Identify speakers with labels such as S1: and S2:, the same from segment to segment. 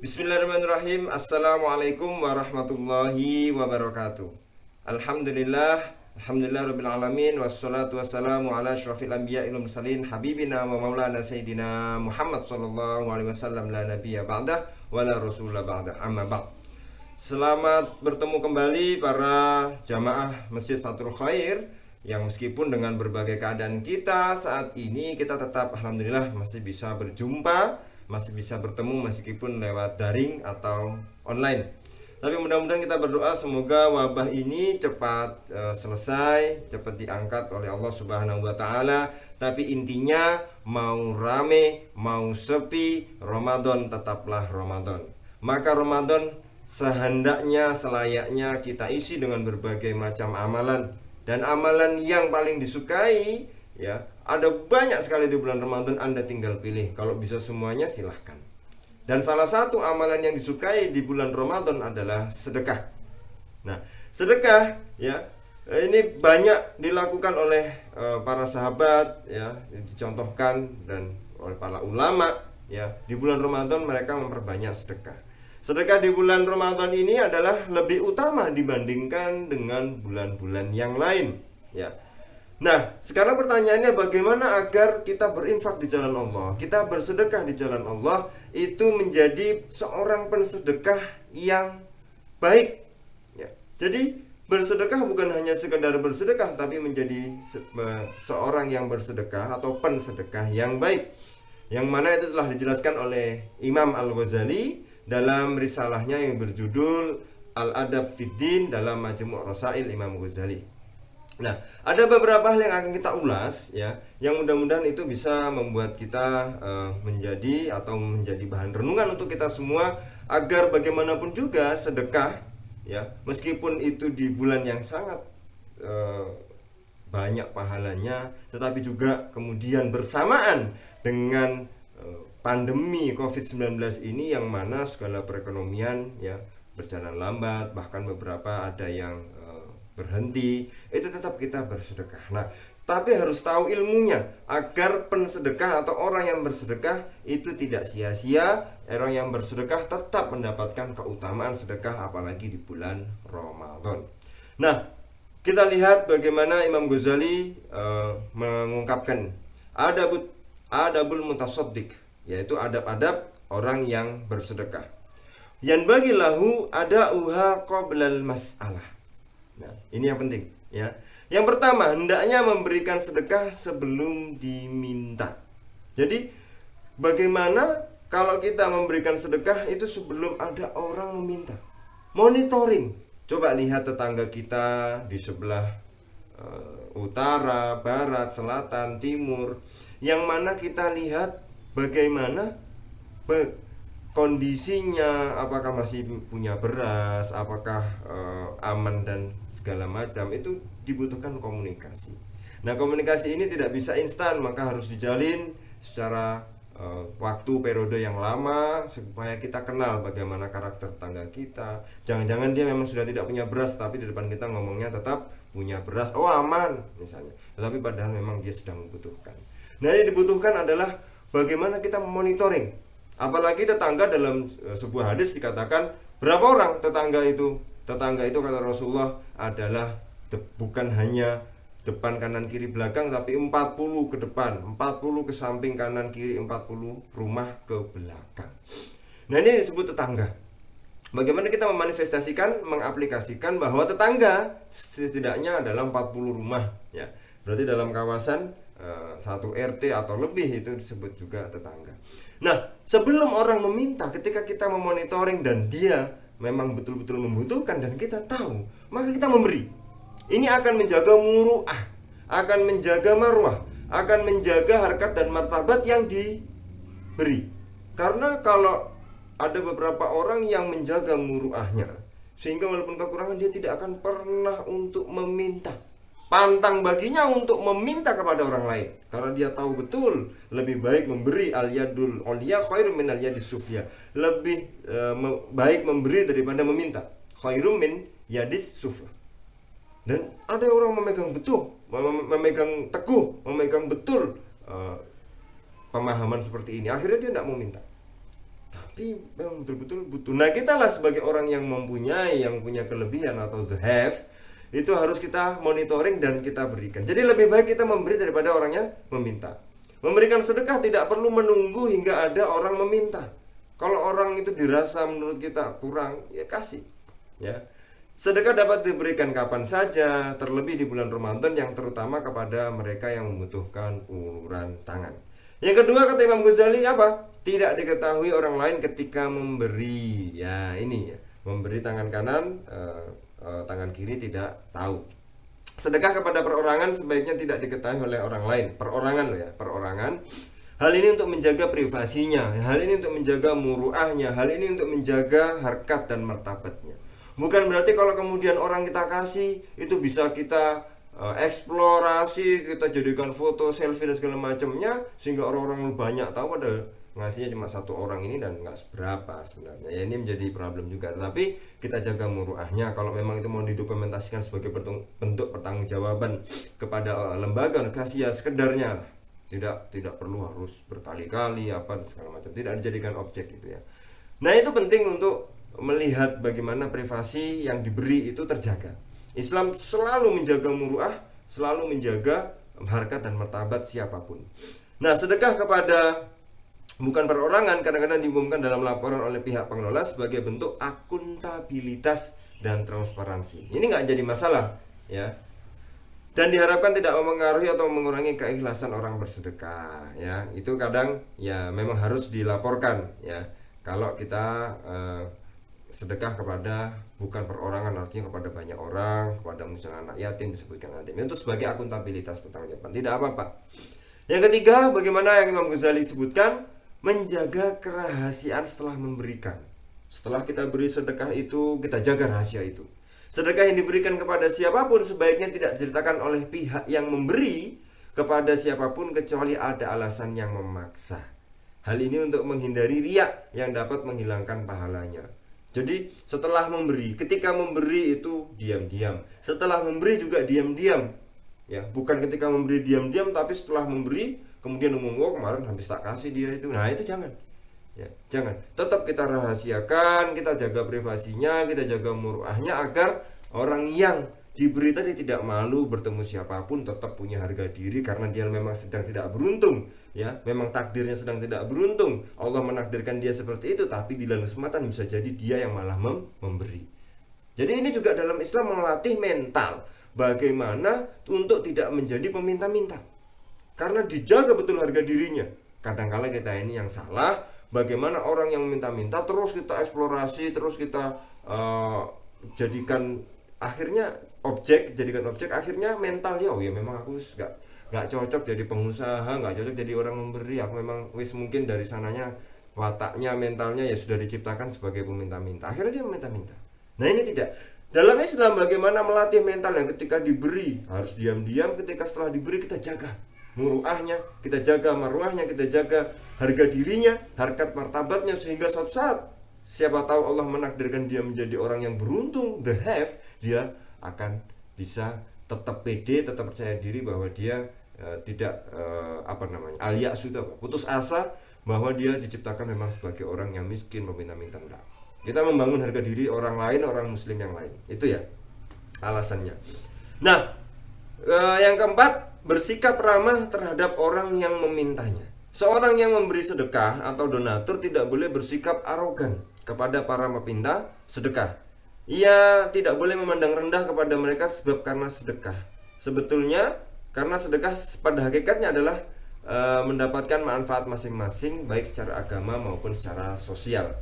S1: Bismillahirrahmanirrahim. Assalamualaikum warahmatullahi wabarakatuh. Alhamdulillah rabbil alamin. Wassalatu wassalamu ala asyrafil anbiya'i wal mursalin habibina wa maulana sayyidina Muhammad sallallahu alaihi wasallam, la nabiyya ba'dah wa la rasulullah ba'dah, amma ba'd. Selamat bertemu kembali para jamaah Masjid Fathul Khair, yang meskipun dengan berbagai keadaan kita saat ini, kita tetap alhamdulillah masih bisa berjumpa, masih bisa bertemu meskipun lewat daring atau online. Tapi mudah-mudahan kita berdoa semoga wabah ini cepat selesai, cepat diangkat oleh Allah Subhanahu wa taala. Tapi intinya, mau rame, mau sepi, Ramadan tetaplah Ramadan. Maka Ramadan sehendaknya, selayaknya kita isi dengan berbagai macam amalan. Dan amalan yang paling disukai, ya, ada banyak sekali di bulan Ramadan. Anda tinggal pilih. Kalau bisa semuanya silahkan. Dan salah satu amalan yang disukai di bulan Ramadan adalah sedekah. Nah, sedekah, ya, ini banyak dilakukan oleh para sahabat, ya, dicontohkan dan oleh para ulama, ya. Di bulan Ramadan mereka memperbanyak sedekah. Sedekah di bulan Ramadan ini adalah lebih utama dibandingkan dengan bulan-bulan yang lain, ya. Nah, sekarang pertanyaannya, bagaimana agar kita berinfak di jalan Allah, kita bersedekah di jalan Allah, itu menjadi seorang pensedekah yang baik, ya. Jadi bersedekah bukan hanya sekedar bersedekah, tapi menjadi seorang yang bersedekah atau pensedekah yang baik. Yang mana itu telah dijelaskan oleh Imam Al-Ghazali dalam risalahnya yang berjudul Al-Adab Fiddin dalam Majmu' Rasail Imam Ghazali. Nah, ada beberapa hal yang akan kita ulas, ya, yang mudah-mudahan itu bisa membuat kita menjadi bahan renungan untuk kita semua, agar bagaimanapun juga sedekah, ya, meskipun itu di bulan yang sangat banyak pahalanya, tetapi juga kemudian bersamaan dengan pandemi COVID-19 ini, yang mana segala perekonomian, ya, berjalan lambat, bahkan beberapa ada yang berhenti, itu tetap kita bersedekah. Nah, tapi harus tahu ilmunya agar pensedekah atau orang yang bersedekah itu tidak sia-sia. Orang yang bersedekah tetap mendapatkan keutamaan sedekah, apalagi di bulan Ramadan. Nah, kita lihat bagaimana Imam Ghazali mengungkapkan adabul mutasaddiq, yaitu adab-adab orang yang bersedekah. Yang bagi lahu ada uha qoblal mas'alah. Nah, ini yang penting, ya. Yang pertama, hendaknya memberikan sedekah sebelum diminta. Jadi, bagaimana kalau kita memberikan sedekah itu sebelum ada orang meminta? Monitoring. Coba lihat tetangga kita di sebelah utara, barat, selatan, timur, yang mana kita lihat bagaimana kondisinya, apakah masih punya beras, apakah aman dan segala macam. Itu dibutuhkan komunikasi. Nah, komunikasi ini tidak bisa instan, maka harus dijalin secara waktu periode yang lama, supaya kita kenal bagaimana karakter tetangga kita. Jangan-jangan dia memang sudah tidak punya beras, tapi di depan kita ngomongnya tetap punya beras, oh aman misalnya, tetapi padahal memang dia sedang membutuhkan. Nah, yang dibutuhkan adalah bagaimana kita memonitoring. Apalagi tetangga, dalam sebuah hadis dikatakan berapa orang tetangga itu? Tetangga itu kata Rasulullah adalah bukan hanya depan kanan kiri belakang, tapi 40 ke depan, 40 ke samping kanan kiri, 40 rumah ke belakang. Nah, ini disebut tetangga. Bagaimana kita memanifestasikan, mengaplikasikan bahwa tetangga setidaknya adalah 40 rumah, ya. Berarti dalam kawasan satu RT atau lebih itu disebut juga tetangga. Nah, sebelum orang meminta, ketika kita memonitoring dan dia memang betul-betul membutuhkan dan kita tahu, maka kita memberi. Ini akan menjaga muru'ah, akan menjaga marwah, akan menjaga harkat dan martabat yang diberi. Karena kalau ada beberapa orang yang menjaga muru'ahnya, sehingga walaupun kekurangan dia tidak akan pernah untuk meminta. Pantang baginya untuk meminta kepada orang lain, karena dia tahu betul lebih baik memberi, al-yadul ulya khairum min al-yadis sufya. Lebih baik memberi daripada meminta. Khairum min yadis sufla. Dan ada orang memegang teguh, memegang betul pemahaman seperti ini. Akhirnya dia tidak mau minta. tapi memang betul-betul butuh. Nah, kita lah sebagai orang yang mempunyai, yang punya kelebihan atau the have, itu harus kita monitoring dan kita berikan. Jadi lebih baik kita memberi daripada orangnya meminta. Memberikan sedekah tidak perlu menunggu hingga ada orang meminta. Kalau orang itu dirasa menurut kita kurang, ya kasih. Ya. Sedekah dapat diberikan kapan saja, terlebih di bulan Ramadan, yang terutama kepada mereka yang membutuhkan uluran tangan. Yang kedua, kata Imam Ghazali apa? Tidak diketahui orang lain ketika memberi. Ya, ini ya. Memberi tangan kanan, tangan kiri tidak tahu. Sedekah kepada perorangan sebaiknya tidak diketahui oleh orang lain. Perorangan loh ya, perorangan. Hal ini untuk menjaga privasinya, hal ini untuk menjaga muruahnya, hal ini untuk menjaga harkat dan martabatnya. Bukan berarti kalau kemudian orang kita kasih itu bisa kita eksplorasi, kita jadikan foto, selfie dan segala macamnya, sehingga orang-orang banyak tahu pada ngasihnya cuma satu orang ini dan nggak seberapa sebenarnya. Ya, ini menjadi problem juga. Tapi kita jaga muruahnya. Kalau memang itu mau didokumentasikan sebagai bentuk pertanggungjawaban kepada lembaga negasi, ya sekedarnya lah. Tidak perlu harus berkali-kali apa dan segala macam. Tidak dijadikan objek gitu ya. Nah, itu penting untuk melihat bagaimana privasi yang diberi itu terjaga. Islam selalu menjaga muruah, selalu menjaga harkat dan martabat siapapun. Nah, sedekah kepada bukan perorangan kadang-kadang diumumkan dalam laporan oleh pihak pengelola sebagai bentuk akuntabilitas dan transparansi. Ini nggak jadi masalah ya. Dan diharapkan tidak mempengaruhi atau mengurangi keikhlasan orang bersedekah ya. Itu kadang ya memang harus dilaporkan ya. Kalau kita sedekah kepada bukan perorangan, artinya kepada banyak orang, kepada misalnya anak yatim disebutkan nanti. Itu sebagai akuntabilitas pertanggungjawaban. Tidak apa-apa. Yang ketiga, bagaimana yang Imam Ghazali sebutkan, menjaga kerahasiaan setelah memberikan. Setelah kita beri sedekah itu, kita jaga rahasia itu. Sedekah yang diberikan kepada siapapun sebaiknya tidak diceritakan oleh pihak yang memberi kepada siapapun kecuali ada alasan yang memaksa. Hal ini untuk menghindari riya yang dapat menghilangkan pahalanya. Jadi setelah memberi, ketika memberi itu diam-diam. Setelah memberi juga diam-diam. Ya, bukan ketika memberi diam-diam tapi setelah memberi kemudian umum, kemarin habis tak kasih dia itu. Nah, itu jangan. Ya, jangan. Tetap kita rahasiakan, kita jaga privasinya, kita jaga muruahnya agar orang yang diberi tadi tidak malu bertemu siapapun, tetap punya harga diri karena dia memang sedang tidak beruntung. Ya, memang takdirnya sedang tidak beruntung. Allah menakdirkan dia seperti itu, tapi di dalam kesempatan bisa jadi dia yang malah memberi. Jadi ini juga dalam Islam melatih mental bagaimana untuk tidak menjadi peminta-minta. Karena dijaga betul harga dirinya. Kadang-kala kita ini yang salah. Bagaimana orang yang minta-minta terus kita eksplorasi, terus kita jadikan akhirnya objek, akhirnya mental dia, oh ya memang aku nggak cocok jadi pengusaha, nggak cocok jadi orang memberi, aku memang mungkin dari sananya wataknya, mentalnya ya sudah diciptakan sebagai peminta-minta, akhirnya dia meminta-minta. Nah, ini tidak. Dalam Islam bagaimana melatih mental yang ketika diberi harus diam-diam, ketika setelah diberi kita jaga muruahnya, kita jaga maruahnya, kita jaga harga dirinya, harkat martabatnya, sehingga suatu saat siapa tahu Allah menakdirkan dia menjadi orang yang beruntung, the have, dia akan bisa tetap pede, tetap percaya diri bahwa dia tidak al-ya'su, putus asa bahwa dia diciptakan memang sebagai orang yang miskin, meminta-minta. Enggak. Kita membangun harga diri orang lain, orang muslim yang lain. Itu ya alasannya. Nah, yang keempat, bersikap ramah terhadap orang yang memintanya. Seorang yang memberi sedekah atau donatur tidak boleh bersikap arogan kepada para peminta sedekah. Ia tidak boleh memandang rendah kepada mereka sebab karena sedekah. Sebetulnya karena sedekah pada hakikatnya adalah mendapatkan manfaat masing-masing, baik secara agama maupun secara sosial.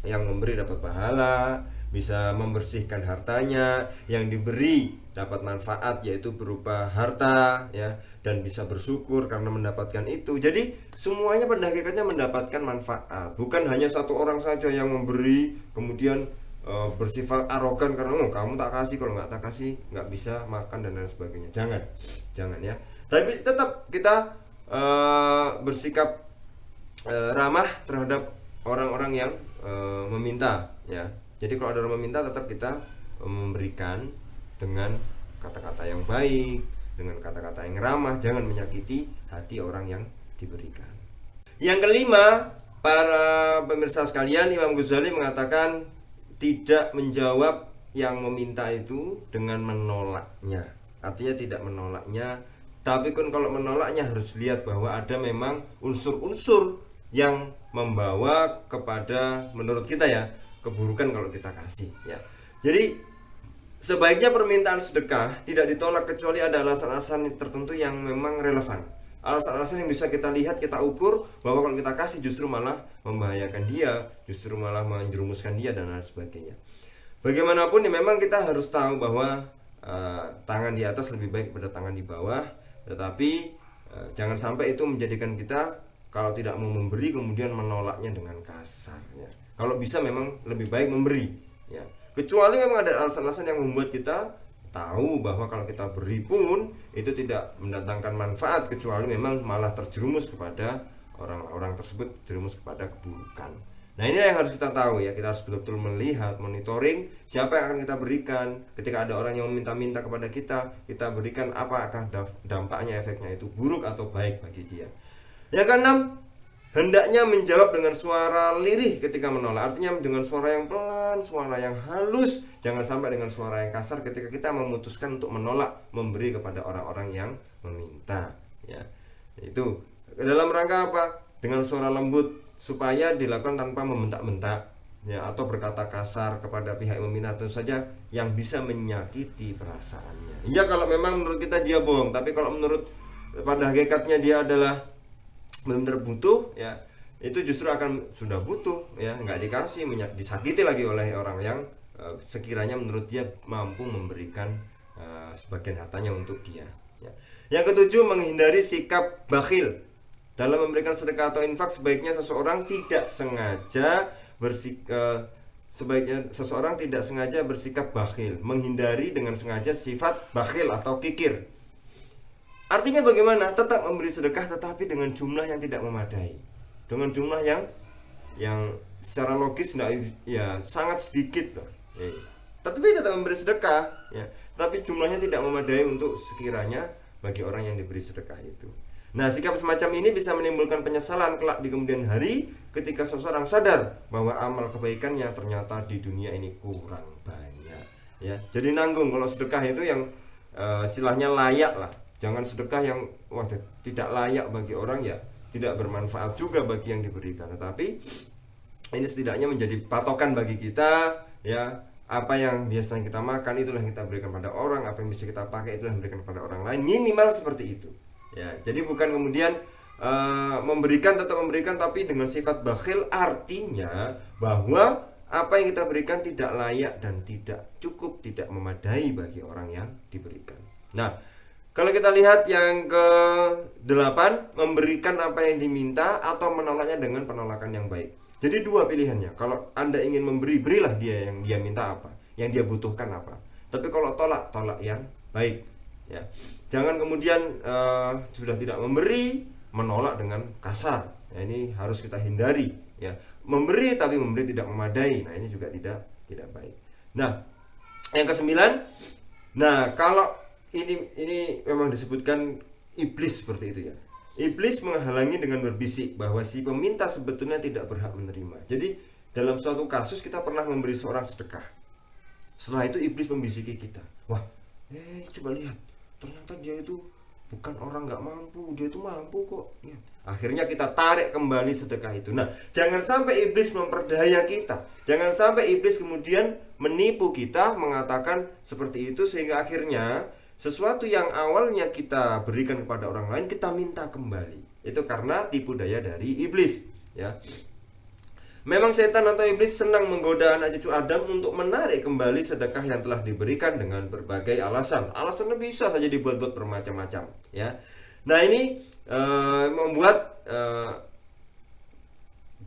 S1: Yang memberi dapat pahala, bisa membersihkan hartanya, yang diberi dapat manfaat yaitu berupa harta ya, dan bisa bersyukur karena mendapatkan itu. Jadi semuanya pada hakikatnya mendapatkan manfaat. Bukan hanya satu orang saja yang memberi kemudian bersifat arogan karena kamu tak kasih, kalau nggak tak kasih nggak bisa makan dan lain sebagainya. Jangan ya. Tapi tetap kita bersikap ramah terhadap orang-orang yang meminta ya. Jadi kalau ada orang meminta tetap kita memberikan dengan kata-kata yang baik, dengan kata-kata yang ramah, jangan menyakiti hati orang yang diberikan. Yang kelima, Para pemirsa sekalian, Imam Ghazali mengatakan tidak menjawab yang meminta itu dengan menolaknya. Artinya tidak menolaknya, tapi kan kalau menolaknya harus lihat bahwa ada memang unsur-unsur yang membawa kepada, menurut kita ya, keburukan kalau kita kasih ya. Jadi sebaiknya permintaan sedekah tidak ditolak kecuali ada alasan-alasan tertentu yang memang relevan. Alasan-alasan yang bisa kita lihat, kita ukur bahwa kalau kita kasih justru malah membahayakan dia, justru malah menjerumuskan dia dan lain sebagainya. Bagaimanapun ya memang kita harus tahu bahwa tangan di atas lebih baik daripada tangan di bawah. Tetapi jangan sampai itu menjadikan kita kalau tidak mau memberi kemudian menolaknya dengan kasar ya. Kalau bisa memang lebih baik memberi ya. Kecuali memang ada alasan-alasan yang membuat kita tahu bahwa kalau kita beri pun itu tidak mendatangkan manfaat, kecuali memang malah terjerumus kepada orang-orang tersebut, terjerumus kepada keburukan. Nah ini yang harus kita tahu ya, kita harus betul-betul melihat, monitoring siapa yang akan kita berikan. Ketika ada orang yang meminta-minta kepada kita berikan, apakah dampaknya, efeknya itu buruk atau baik bagi dia. Yang keenam, hendaknya menjawab dengan suara lirih ketika menolak. Artinya dengan suara yang pelan, suara yang halus. Jangan sampai dengan suara yang kasar ketika kita memutuskan untuk menolak memberi kepada orang-orang yang meminta ya. Itu dalam rangka apa? Dengan suara lembut, supaya dilakukan tanpa membentak-bentak ya, atau berkata kasar kepada pihak yang meminta, tentu saja yang bisa menyakiti perasaannya. Ya kalau memang menurut kita dia bohong, tapi kalau menurut pada hakikatnya dia adalah benar-benar butuh ya, itu justru akan sudah butuh ya, nggak dikasih, disakiti lagi oleh orang yang sekiranya menurut dia mampu memberikan sebagian hartanya untuk dia ya. Yang ketujuh, menghindari sikap bakhil. Dalam memberikan sedekah atau infak, sebaiknya seseorang tidak sengaja bersikap bakhil, menghindari dengan sengaja sifat bakhil atau kikir. Artinya bagaimana? Tetap memberi sedekah tetapi dengan jumlah yang tidak memadai, dengan jumlah yang secara logis ya sangat sedikit loh. Tapi tetap memberi sedekah ya, tapi jumlahnya tidak memadai untuk sekiranya bagi orang yang diberi sedekah itu. Nah, sikap semacam ini bisa menimbulkan penyesalan kelak di kemudian hari ketika seseorang sadar bahwa amal kebaikannya ternyata di dunia ini kurang banyak ya. Jadi nanggung kalau sedekah itu yang istilahnya layak lah. Jangan sedekah yang tidak layak bagi orang ya, tidak bermanfaat juga bagi yang diberikan. Tetapi ini setidaknya menjadi patokan bagi kita ya. Apa yang biasanya kita makan itulah yang kita berikan pada orang, apa yang bisa kita pakai itulah yang diberikan pada orang lain, minimal seperti itu. Ya, jadi bukan kemudian memberikan tapi dengan sifat bakhil, artinya bahwa apa yang kita berikan tidak layak dan tidak cukup, tidak memadai bagi orang yang diberikan. Nah, kalau kita lihat yang ke-8, memberikan apa yang diminta atau menolaknya dengan penolakan yang baik. Jadi dua pilihannya. Kalau Anda ingin memberi, berilah dia yang dia minta apa, yang dia butuhkan apa. Tapi kalau tolak yang baik ya. Jangan kemudian sudah tidak memberi, menolak dengan kasar ya, ini harus kita hindari ya. Memberi tapi memberi tidak memadai, nah ini juga tidak baik. Nah, yang ke-9, nah kalau ini memang disebutkan iblis seperti itu ya. Iblis menghalangi dengan berbisik bahwa si peminta sebetulnya tidak berhak menerima. Jadi dalam suatu kasus kita pernah memberi seorang sedekah, setelah itu iblis membisiki kita, wah coba lihat, ternyata dia itu bukan orang nggak mampu, dia itu mampu kok ya. Akhirnya kita tarik kembali sedekah itu. Nah, jangan sampai iblis memperdaya kita, jangan sampai iblis kemudian menipu kita, mengatakan seperti itu sehingga akhirnya sesuatu yang awalnya kita berikan kepada orang lain kita minta kembali. Itu karena tipu daya dari iblis ya. Memang setan atau iblis senang menggoda anak cucu Adam untuk menarik kembali sedekah yang telah diberikan dengan berbagai alasan. Alasannya bisa saja dibuat-buat bermacam-macam ya. Nah, ini membuat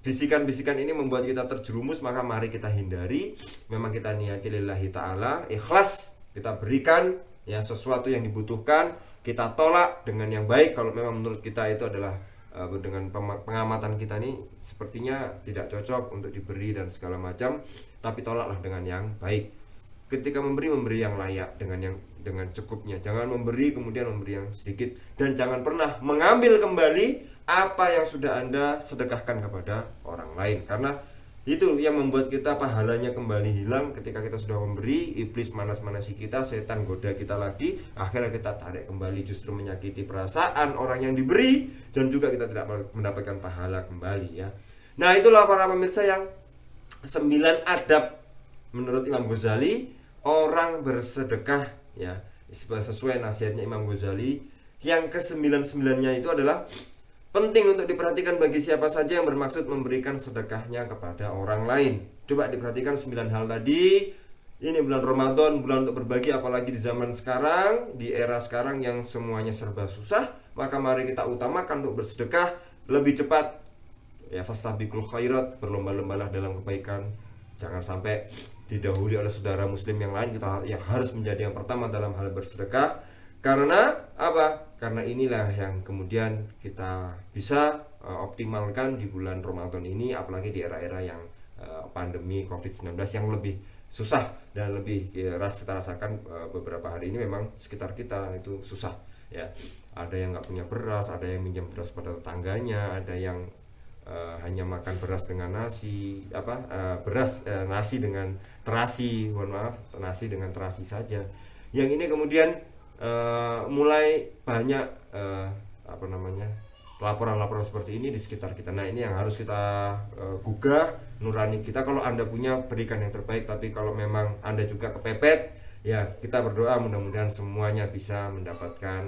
S1: bisikan-bisikan ini membuat kita terjerumus, maka mari kita hindari. Memang kita niati lillahi ta'ala, ikhlas kita berikan ya, sesuatu yang dibutuhkan, kita tolak dengan yang baik. Kalau memang menurut kita itu adalah dengan pengamatan kita nih sepertinya tidak cocok untuk diberi dan segala macam, tapi tolaklah dengan yang baik. Ketika memberi yang layak, dengan cukupnya. Jangan memberi kemudian memberi yang sedikit, dan jangan pernah mengambil kembali apa yang sudah Anda sedekahkan kepada orang lain. Karena itu yang membuat kita pahalanya kembali hilang. Ketika kita sudah memberi, iblis manas-manasi kita, setan goda kita lagi, akhirnya kita tarik kembali, justru menyakiti perasaan orang yang diberi, dan juga kita tidak mendapatkan pahala kembali ya. Nah, itulah para pemirsa yang 9 adab menurut Imam Ghazali orang bersedekah ya, sesuai nasihatnya Imam Ghazali. Yang ke-9-9-nya itu adalah penting untuk diperhatikan bagi siapa saja yang bermaksud memberikan sedekahnya kepada orang lain. Coba diperhatikan 9 hal tadi. Ini bulan Ramadan, bulan untuk berbagi, apalagi di zaman sekarang, di era sekarang yang semuanya serba susah. Maka mari kita utamakan untuk bersedekah lebih cepat. Ya, fastabiqul khairat, berlomba-lombalah dalam kebaikan. Jangan sampai didahului oleh saudara muslim yang lain. Kita yang harus menjadi yang pertama dalam hal bersedekah. Karena apa? Karena inilah yang kemudian kita bisa optimalkan di bulan Ramadan ini, apalagi di era-era yang pandemi COVID-19 yang lebih susah dan lebih kita rasakan. Beberapa hari ini memang sekitar kita itu susah ya. Ada yang nggak punya beras, ada yang minjam beras pada tetangganya, ada yang hanya makan beras dengan nasi, nasi dengan terasi, nasi dengan terasi saja. Yang ini kemudian mulai banyak laporan-laporan seperti ini di sekitar kita. Nah, ini yang harus kita gugah nurani kita. Kalau Anda punya, berikan yang terbaik. Tapi kalau memang Anda juga kepepet, ya kita berdoa mudah-mudahan semuanya bisa mendapatkan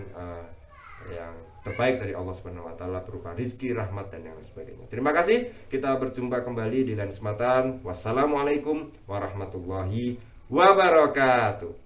S1: yang terbaik dari Allah Subhanahu wa taala berupa rizki, rahmat, dan yang lain sebagainya. Terima kasih. Kita berjumpa kembali di lain kesempatan. Wassalamualaikum warahmatullahi wabarakatuh.